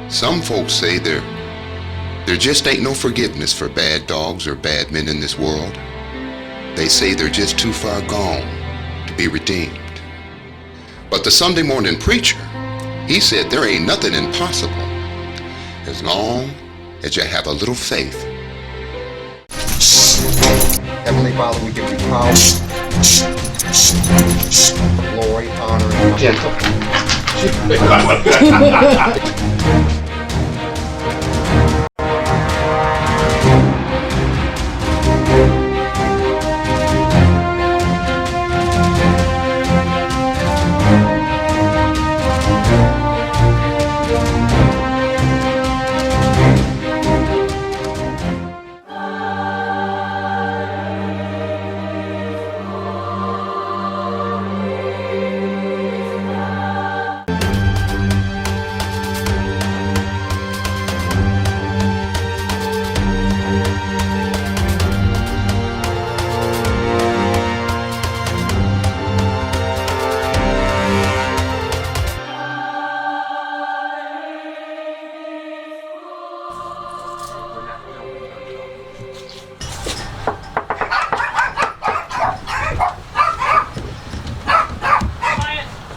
Some folks say there just ain't no forgiveness for bad dogs or bad men in this world. They say they're just too far gone to be redeemed. But the Sunday morning preacher, he said there ain't nothing impossible as long as you have a little faith. Heavenly Father, we give you power, glory, honor, and gentle.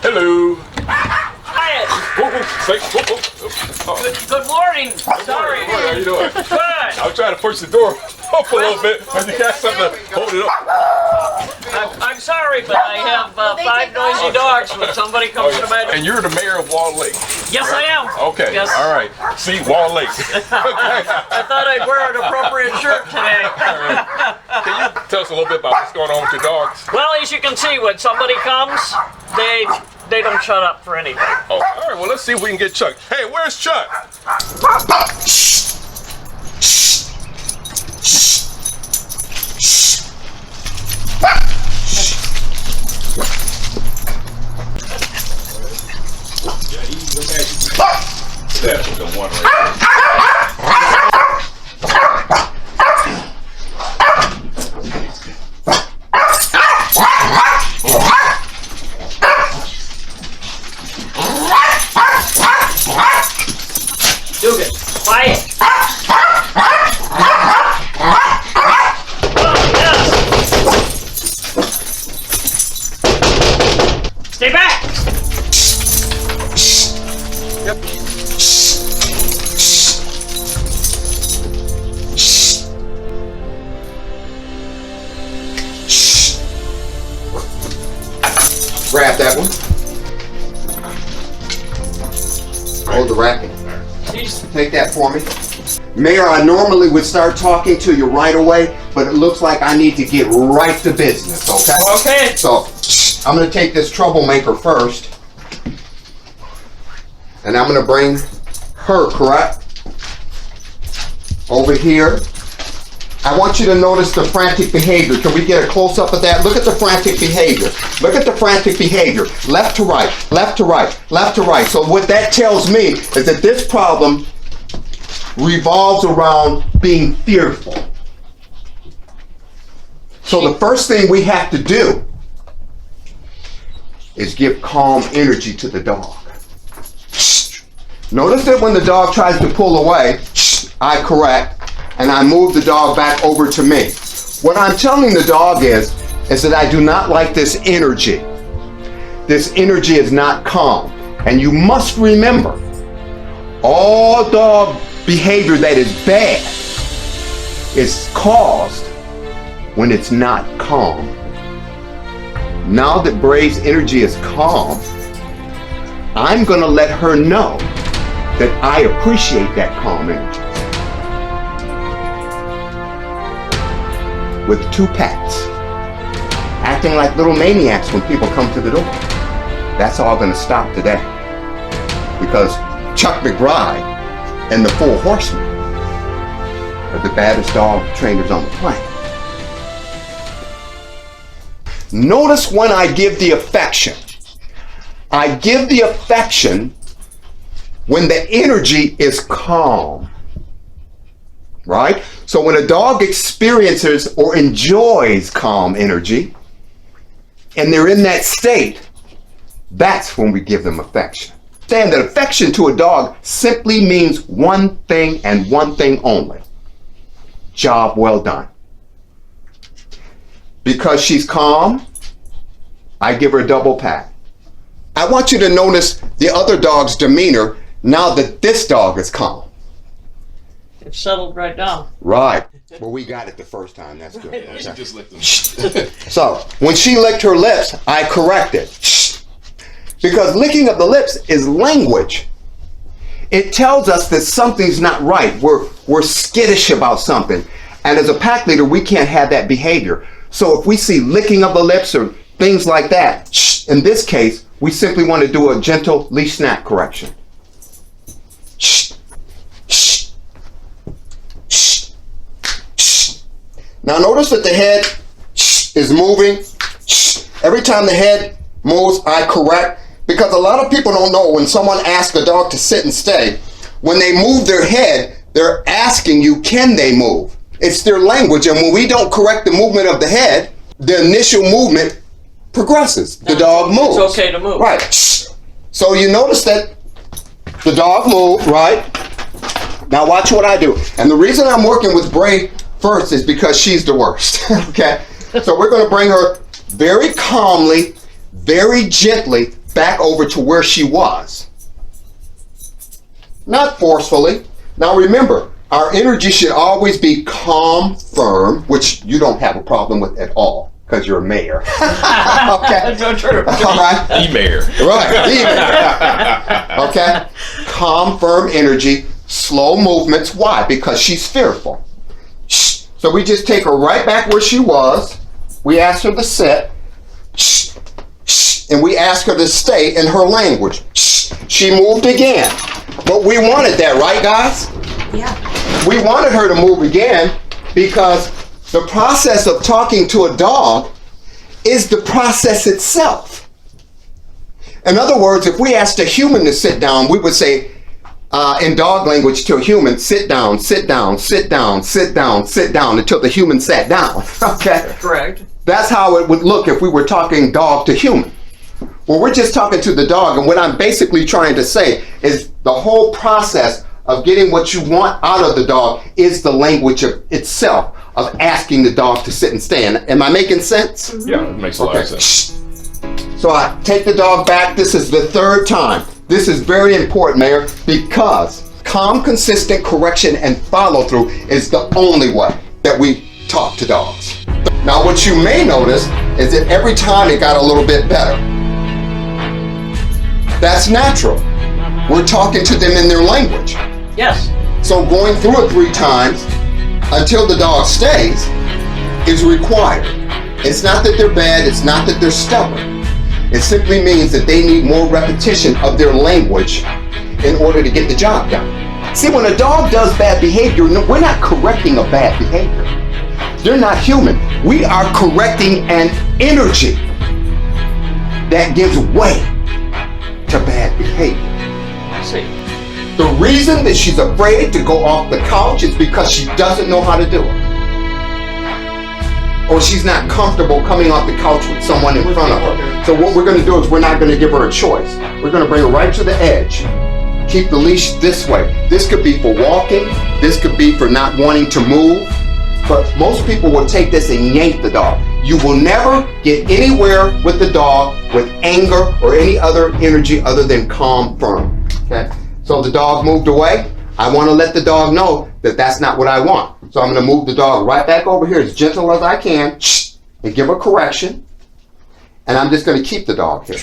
Hello. Quiet. Good morning. Sorry. How you doing? Good. I'm trying to push the door up a little bit, but you got something to hold it up. I'm sorry, but I have 5 noisy dogs when somebody comes to my door. And you're the mayor of Wall Lake. Yes, I am. Okay. Yes. All right. See, Wall Lake. I thought I'd wear an appropriate shirt today. Can you tell us a little bit about what's going on with your dogs? Well, as you can see, when somebody comes, they don't shut up for anything. Oh, all right. Well, let's see if we can get Chuck. Hey, where's Chuck? Yeah, he's the magic man. That's the one right Dugan, quiet. Oh, yes. Stay back. Yep. Grab that one. Hold the racket. Take that for me. Mayor, I normally would start talking to you right away, but it looks like I need to get right to business, okay? Okay. So, I'm going to take this troublemaker first. And I'm going to bring her, correct? Over here. I want you to notice the frantic behavior. Can we get a close-up of that? Look at the frantic behavior. Look at the frantic behavior. Left to right, left to right, left to right. So what that tells me is that this problem revolves around being fearful. So the first thing we have to do is give calm energy to the dog. Notice that when the dog tries to pull away, I correct, and I move the dog back over to me. What I'm telling the dog is that I do not like this energy. This energy is not calm. And you must remember, all dog behavior that is bad is caused when it's not calm. Now that Bray's energy is calm, I'm going to let her know that I appreciate that calm energy. With 2 pats, acting like little maniacs when people come to the door. That's all going to stop today. Because Chuck McBride and the 4 Horsemen are the baddest dog trainers on the planet. Notice when I give the affection. I give the affection when the energy is calm. Right? So when a dog experiences or enjoys calm energy, and they're in that state, that's when we give them affection. understand that affection to a dog simply means one thing and one thing only. Job well done. Because she's calm, I give her a double pat. I want you to notice the other dog's demeanor now that this dog is calm. It's settled right down. Right. Well, we got it the first time. That's good. Yeah, she Okay. just licked them. So, when she licked her lips, I corrected. Because licking of the lips is language. It tells us that something's not right. We're skittish about something. And as a pack leader, we can't have that behavior. So if we see licking of the lips or things like that, in this case, we simply want to do a gentle leash snap correction. Now notice that the head is moving. Every time the head moves, I correct. Because a lot of people don't know when someone asks a dog to sit and stay, when they move their head, they're asking you, can they move? It's their language, and when we don't correct the movement of the head, the initial movement progresses. The dog moves. It's okay to move. Right. So you notice that the dog moved, right? Now watch what I do. And the reason I'm working with Bray first is because she's the worst, okay? So we're gonna bring her very calmly, very gently back over to where she was. Not forcefully. Now remember, our energy should always be calm, firm, which you don't have a problem with at all, because you're a mayor. Okay? That's not true. All right? E-mayor. Right, even. Okay? Calm, firm energy, slow movements. Why? Because she's fearful. So we just take her right back where she was. We ask her to sit. And we ask her to stay in her language. She moved again. But we wanted that, right, guys? Yeah. We wanted her to move again because the process of talking to a dog is the process itself. In other words, if we asked a human to sit down, we would say, in dog language to a human, sit down, sit down, sit down, sit down, sit down, until the human sat down. Okay? Correct. That's how it would look if we were talking dog to human. Well, we're just talking to the dog, and what I'm basically trying to say is the whole process of getting what you want out of the dog is the language of itself, of asking the dog to sit and stand. Am I making sense? Yeah, it makes a lot of sense. So I take the dog back. This is the third time. This is very important, Mayor, because calm, consistent correction and follow through is the only way that we talk to dogs. Now, what you may notice is that every time it got a little bit better. That's natural. We're talking to them in their language. Yes. So going through it 3 times until the dog stays is required. It's not that they're bad, it's not that they're stubborn. It simply means that they need more repetition of their language in order to get the job done. See, when a dog does bad behavior, we're not correcting a bad behavior. They're not human. We are correcting an energy that gives way to bad behavior. I see. The reason that she's afraid to go off the couch is because she doesn't know how to do it. Or she's not comfortable coming off the couch with someone in front of her. So what we're going to do is we're not going to give her a choice. We're going to bring her right to the edge. Keep the leash this way. This could be for walking. This could be for not wanting to move. But most people will take this and yank the dog. You will never get anywhere with the dog with anger or any other energy other than calm, firm. Okay? So the dog moved away. I want to let the dog know that that's not what I want. So I'm going to move the dog right back over here as gentle as I can and give a correction. And I'm just going to keep the dog here.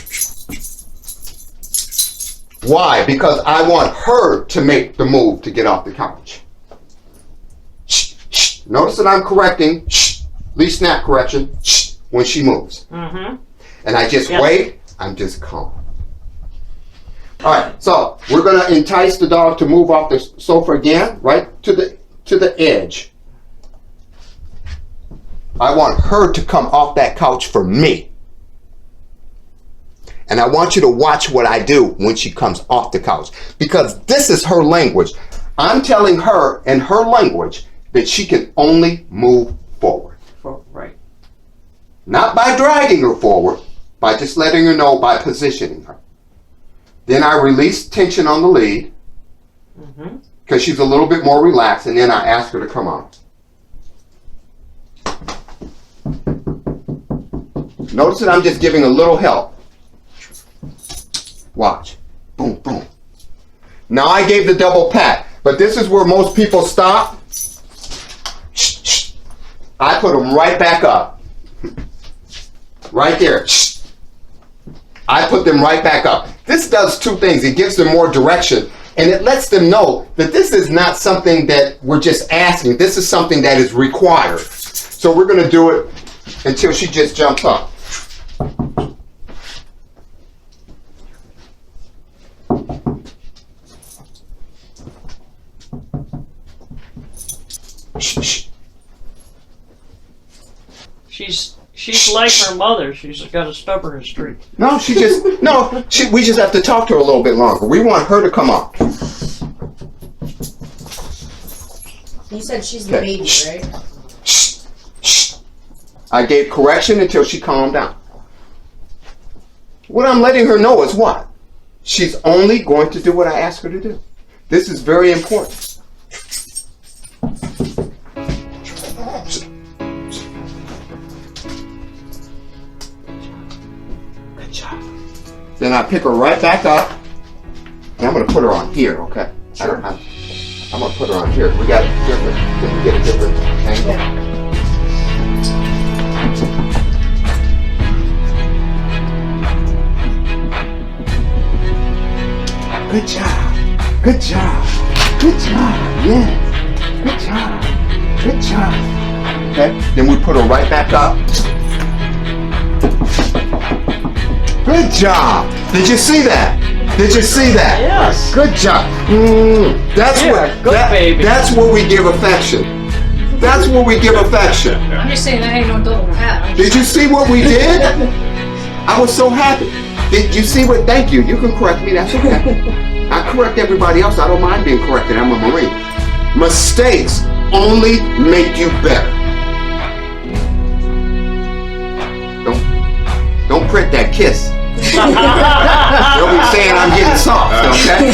Why? Because I want her to make the move to get off the couch. Notice that I'm correcting, leash snap correction, when she moves. Mm-hmm. And I just wait, I'm just calm. All right, so we're going to entice the dog to move off the sofa again, right to the edge. I want her to come off that couch for me. And I want you to watch what I do when she comes off the couch, because this is her language. I'm telling her in her language that she can only move forward. Right. Not by dragging her forward, by just letting her know by positioning her. Then I release tension on the lead because she's a little bit more relaxed, and then I ask her to come on. Notice that I'm just giving a little help. Watch. Boom, boom. Now I gave the double pat, but this is where most people stop. I put them right back up. Right there. I put them right back up. This does two things. It gives them more direction, and it lets them know that this is not something that we're just asking. This is something that is required. So we're going to do it until she just jumps up. She's like her mother. She's got a stubborn streak. No, we just have to talk to her a little bit longer. We want her to come up. You said she's the baby, right? I gave correction until she calmed down. What I'm letting her know is what? She's only going to do what I ask her to do. This is very important. Good job. Then I pick her right back up, and I'm going to put her on here, okay? Sure. I'm going to put her on here. We got it different. Can we get a different angle? Good job. Good job. Good job. Yes. Good job. Good job. Okay. Then we put her right back up. Good job. Did you see that? Did you see that? Yes. Good job. That's That's where we give affection. That's where we give affection. I'm just saying that ain't no double pat. Did you see what we did? I was so happy. Did you see what? Thank you. You can correct me. That's okay. I correct everybody else. I don't mind being corrected. I'm a Marine. Mistakes only make you better. Don't print that kiss. They'll be saying I'm getting soft, okay?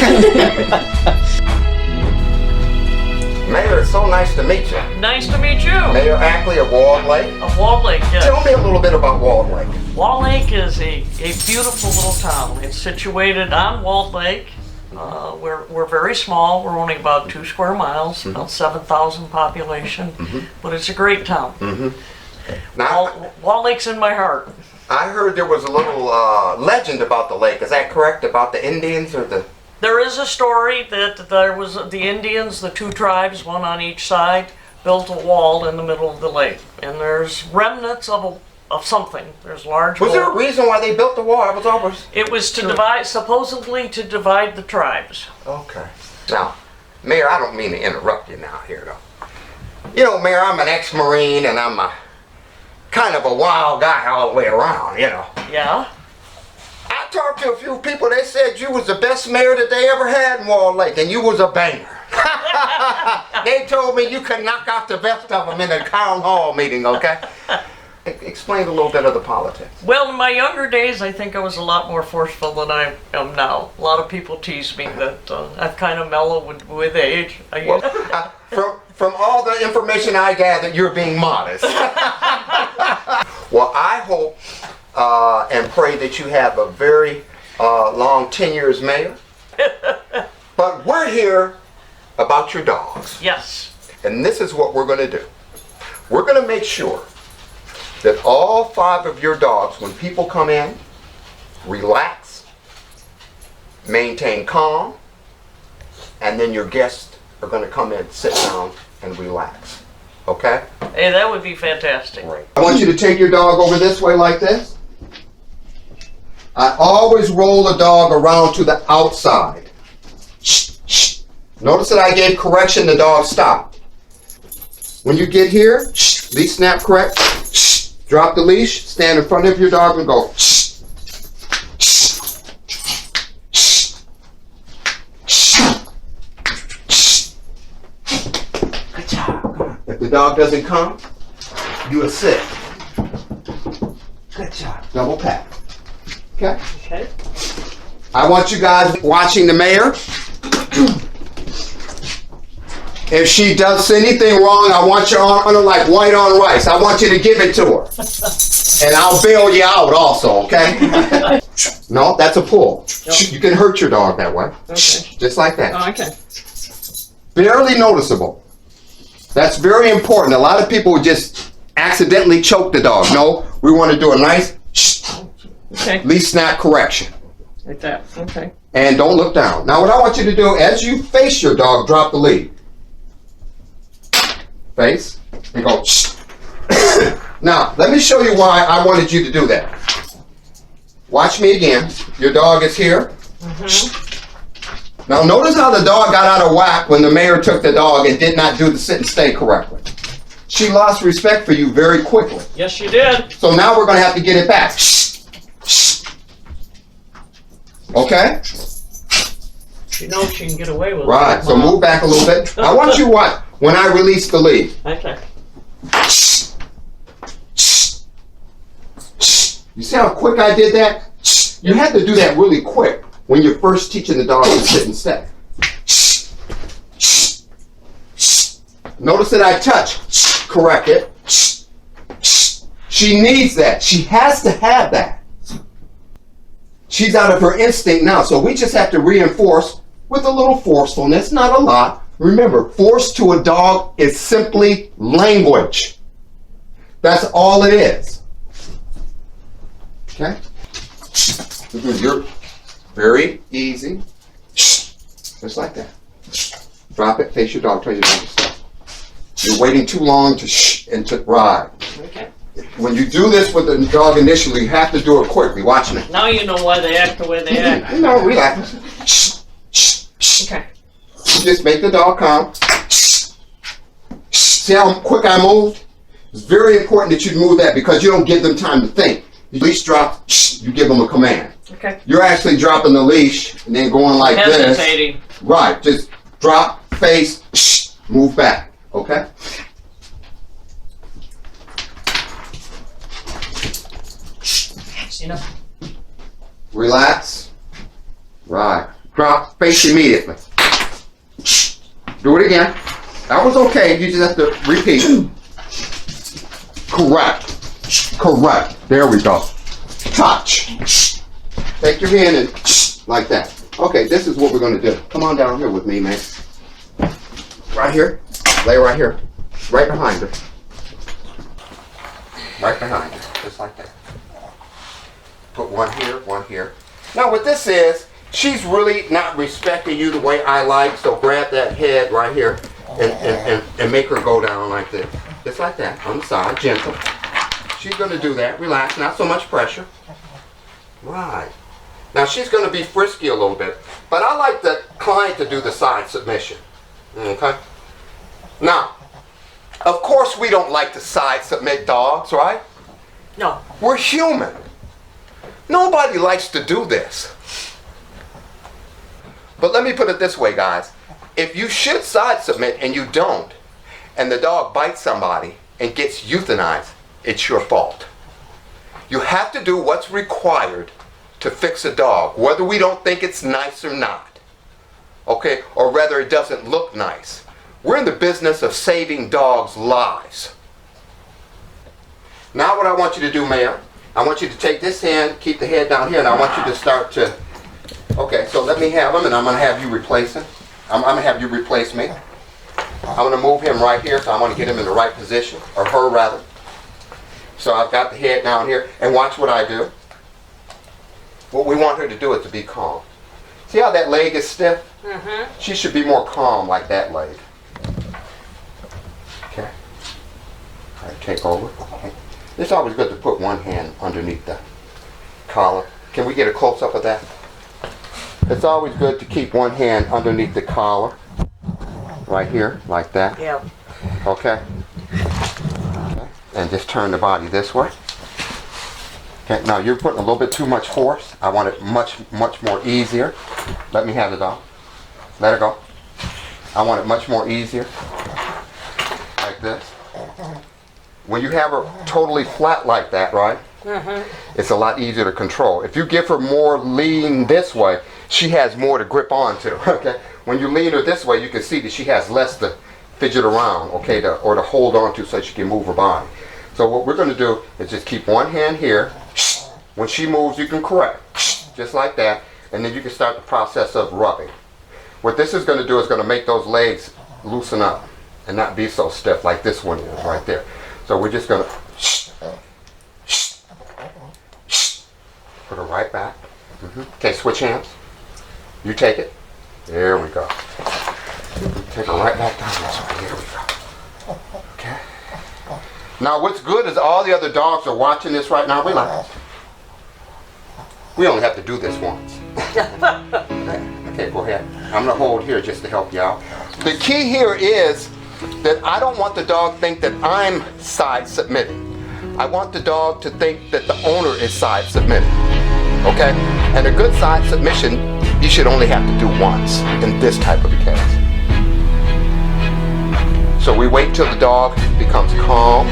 Mayor, it's so nice to meet you. Nice to meet you. Mayor Ackley of Walled Lake. Of Walled Lake, yes. Tell me a little bit about Walled Lake. Walled Lake is a beautiful little town. It's situated on Walled Lake. We're very small. We're only about 2 square miles, about 7,000 population, but it's a great town. Now, Walled Lake's in my heart. I heard there was a little legend about the lake. Is that correct? About the Indians or the... There is a story that there was the Indians, the 2 tribes, one on each side, built a wall in the middle of the lake, and there's remnants of something. There's large. Was there a reason why they built the wall? I was always... It was to divide, supposedly to divide the tribes. Okay. Now, Mayor, I don't mean to interrupt you now here, though. You know, Mayor, I'm an ex-Marine, and I'm a kind of a wild guy all the way around, you know. Yeah? I talked to a few people. They said you was the best mayor that they ever had in Walled Lake, and you was a banger. They told me you could knock out the best of them in a town hall meeting, okay? Explain a little bit of the politics. Well, in my younger days, I think I was a lot more forceful than I am now. A lot of people tease me that I've kind of mellowed with age. From all the information I gathered, you're being modest. Well, I hope and pray that you have a very long tenure as mayor. But we're here about your dogs. Yes. And this is what we're going to do. We're going to make sure that all 5 of your dogs, when people come in, relax, maintain calm, and then your guests are going to come in, sit down, and relax. Okay? Hey, that would be fantastic. Right. I want you to take your dog over this way like this. I always roll a dog around to the outside. Shh, shh. Notice that I gave correction, the dog stopped. When you get here, shh, leash snap correct. Shh. Drop the leash, stand in front of your dog and go shh, shh, shh, shh, shh. Good job. If the dog doesn't come, you assist. Good job. Double pat. Okay? Okay. I want you guys watching the mayor. If she does anything wrong, I want you on her like white on rice. I want you to give it to her. And I'll bail you out also, okay? No, that's a pull. You can hurt your dog that way. Okay. Just like that. Oh, okay. Barely noticeable. That's very important. A lot of people just accidentally choke the dog. No, we want to do a nice Okay. leash snap correction. Like that. Okay. And don't look down. Now what I want you to do, as you face your dog, drop the lead. Face, and go. Now, let me show you why I wanted you to do that. Watch me again. Your dog is here. Now notice how the dog got out of whack when the mayor took the dog and did not do the sit and stay correctly. She lost respect for you very quickly. Yes, you did. So now we're going to have to get it back. Okay? She knows she can get away with it. Right, so move back a little bit. I want you what? When I release the lead. Okay. You see how quick I did that? You had to do that really quick when you're first teaching the dog to sit and stay. Notice that I touch. Correct it. She needs that. She has to have that. She's out of her instinct now, so we just have to reinforce with a little forcefulness, not a lot. Remember, force to a dog is simply language. That's all it is. Okay? You're very easy. Just like that. Drop it, face your dog, turn your dog to stop. You're waiting too long to shh and to ride. Okay. When you do this with the dog initially, you have to do it quickly. Watch me. Now you know why they act the way they act. No, relax. Okay. Just make the dog calm. See how quick I moved? It's very important that you move that because you don't give them time to think. You leash drop, you give them a command. Okay. You're actually dropping the leash and then going like this. Hesitating. Right, just drop, face, move back, okay? Enough. Relax. Right. Drop, face immediately. Do it again. That was okay. You just have to repeat. Correct. Correct. There we go. Touch. Take your hand and like that. Okay, this is what we're going to do. Come on down here with me, man. Right here. Lay right here. Right behind her. Right behind her. Just like that. Put one here, one here. Now what this is, she's really not respecting you the way I like, so grab that head right here and make her go down like this. Just like that, on the side, gentle. She's going to do that, relax, not so much pressure. Right. Now she's going to be frisky a little bit, but I like the client to do the side submission. Okay? Now, of course we don't like to side submit dogs, right? No. We're human. Nobody likes to do this. But let me put it this way, guys. If you should side submit and you don't, and the dog bites somebody and gets euthanized, it's your fault. You have to do what's required to fix a dog, whether we don't think it's nice or not. Okay? Or rather it doesn't look nice. We're in the business of saving dogs' lives. Now what I want you to do, ma'am, I want you to take this hand, keep the head down here, and I want you to start to, okay, so let me have him, and I'm going to have you replace him. I'm going to have you replace me. I'm going to move him right here, so I want to get him in the right position, or her rather. So I've got the head down here, and watch what I do. What we want her to do is to be calm. See how that leg is stiff? Mm-hmm. She should be more calm like that leg. Okay. All right, take over. Okay. It's always good to put one hand underneath the collar. Can we get a close-up of that? It's always good to keep one hand underneath the collar. Right here, like that. Yeah. Okay. Okay. And just turn the body this way. Okay, now you're putting a little bit too much force. I want it much more easier. Let me have the dog. Let her go. I want it much more easier. Like this. When you have her totally flat like that, right? It's a lot easier to control. If you give her more lean this way, she has more to grip onto. Okay. When you lean her this way, you can see that she has less to fidget around, okay, or to hold on to so she can move her body. So what we're going to do is just keep one hand here. When she moves, you can correct, just like that, and then you can start the process of rubbing. What this is going to do is going to make those legs loosen up and not be so stiff like this one is right there. So we're just going to put her right back. Okay, switch hands. You take it. There we go. Take her right back down this way. Here we go. Okay. Now what's good is all the other dogs are watching this right now. Relax. We only have to do this once. Okay, go ahead. I'm going to hold here just to help you out. The key here is that I don't want the dog to think that I'm side submitting. I want the dog to think that the owner is side submitting. Okay? And a good side submission, you should only have to do once in this type of a case. So we wait till the dog becomes calm.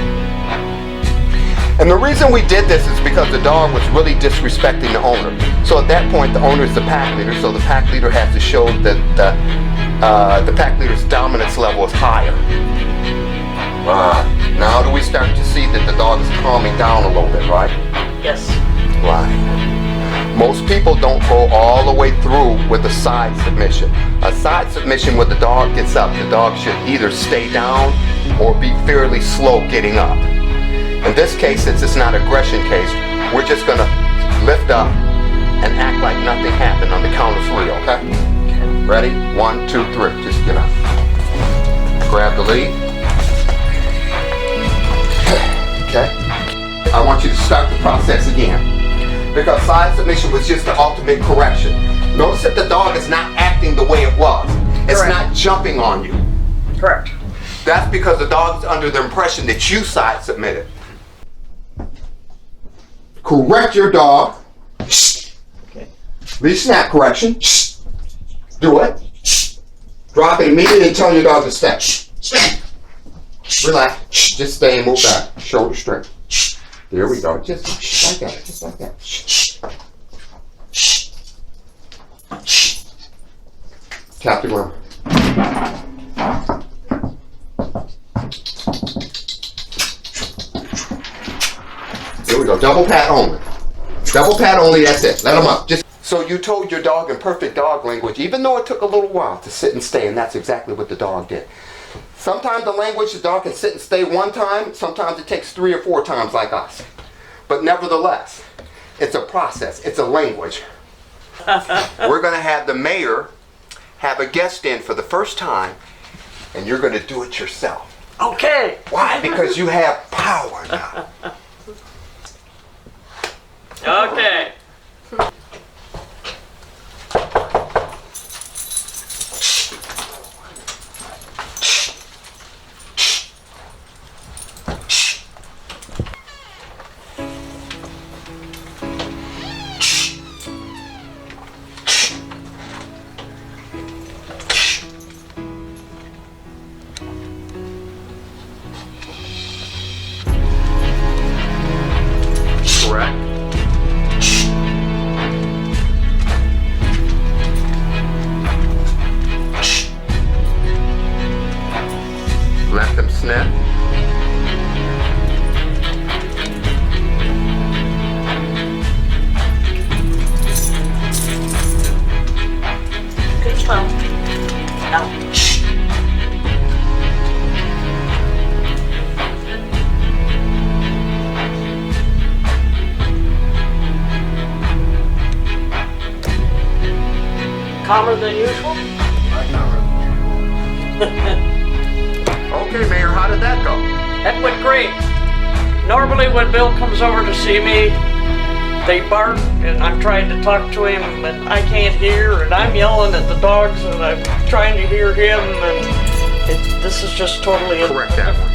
And the reason we did this is because the dog was really disrespecting the owner. So at that point, the owner is the pack leader, so the pack leader has to show that the pack leader's dominance level is higher. Now do we start to see that the dog is calming down a little bit, right? Yes. Right. Most people don't go all the way through with a side submission. A side submission where the dog gets up, the dog should either stay down or be fairly slow getting up. In this case, since it's not an aggression case, we're just going to lift up and act like nothing happened on the count of 3, okay? Ready? 1, 2, 3. Just get up. Grab the lead. Okay. I want you to start the process again. Because side submission was just the ultimate correction. Notice that the dog is not acting the way it was. It's Correct. not jumping on you. Correct. That's because the dog's under the impression that you side submitted. Correct your dog. Okay. Leash snap correction. Do it. Drop it immediately and tell your dog to step. Relax. Just stay and move back. Shoulder straight. There we go. Just like that. Just like that. Tap the ground. There we go. Double pat only. Double pat only. That's it. Let them up. Just so you told your dog in perfect dog language, even though it took a little while to sit and stay, and that's exactly what the dog did. Sometimes the language, the dog can sit and stay one time. Sometimes it takes 3 or 4 times like us. But nevertheless, it's a process. It's a language. We're going to have the mayor have a guest in for the first time, and you're going to do it yourself. Okay. Why? Because you have power now. Okay. Correct. Let them sniff. Good smell. Now. Calmer than usual? Okay, Mayor, how did that go? That went great. Normally when Bill comes over to see me, they bark and I'm trying to talk to him and I can't hear and I'm yelling at the dogs and I'm trying to hear him and this is just totally Correct that one.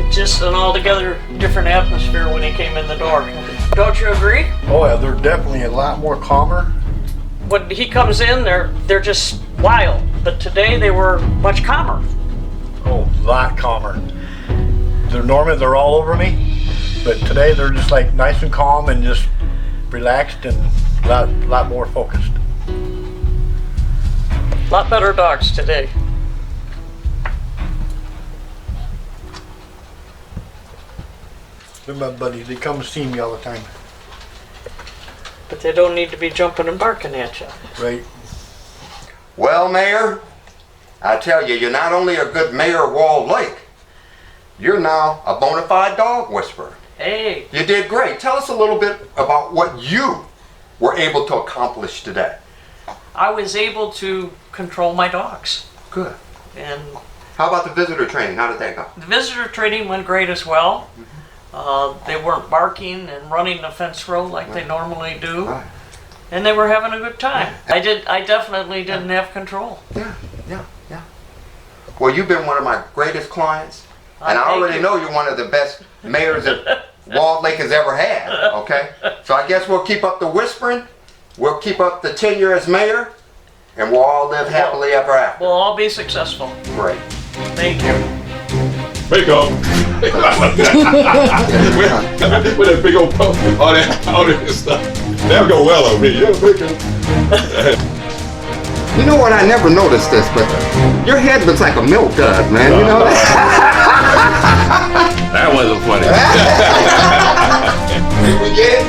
It's just an altogether different atmosphere when he came in the door. Don't you agree? Oh yeah, they're definitely a lot more calmer. When he comes in, they're just wild, but today they were much calmer. Oh, a lot calmer. They're all over me. but today they're just like nice and calm and just relaxed and a lot more focused. A lot better dogs today. They're my buddies. They come see me all the time. But they don't need to be jumping and barking at you. Right. Well, Mayor, I tell you, you're not only a good mayor of Walled Lake, you're now a bona fide dog whisperer. Hey, You did great. Tell us a little bit about what you were able to accomplish today. I was able to control my dogs. Good. And How about the visitor training? How did that go? the visitor training went great as well. They weren't barking and running the fence row like they normally do. Right. And they were having a good time. I definitely didn't have control. Yeah. Well, you've been one of my greatest clients, and I Thank already you. know you're one of the best mayors that Walled Lake has ever had, okay? So I guess we'll keep up the whispering, we'll keep up the tenure as mayor, and we'll all live happily ever after. We'll all be successful. Great. Thank you. Wake up. with that big old pump, all that stuff. That'll go well on me. Yeah, wake up. You know what, I never noticed this, but your head looks like a milk dud, man, you know that? That wasn't funny. We forget?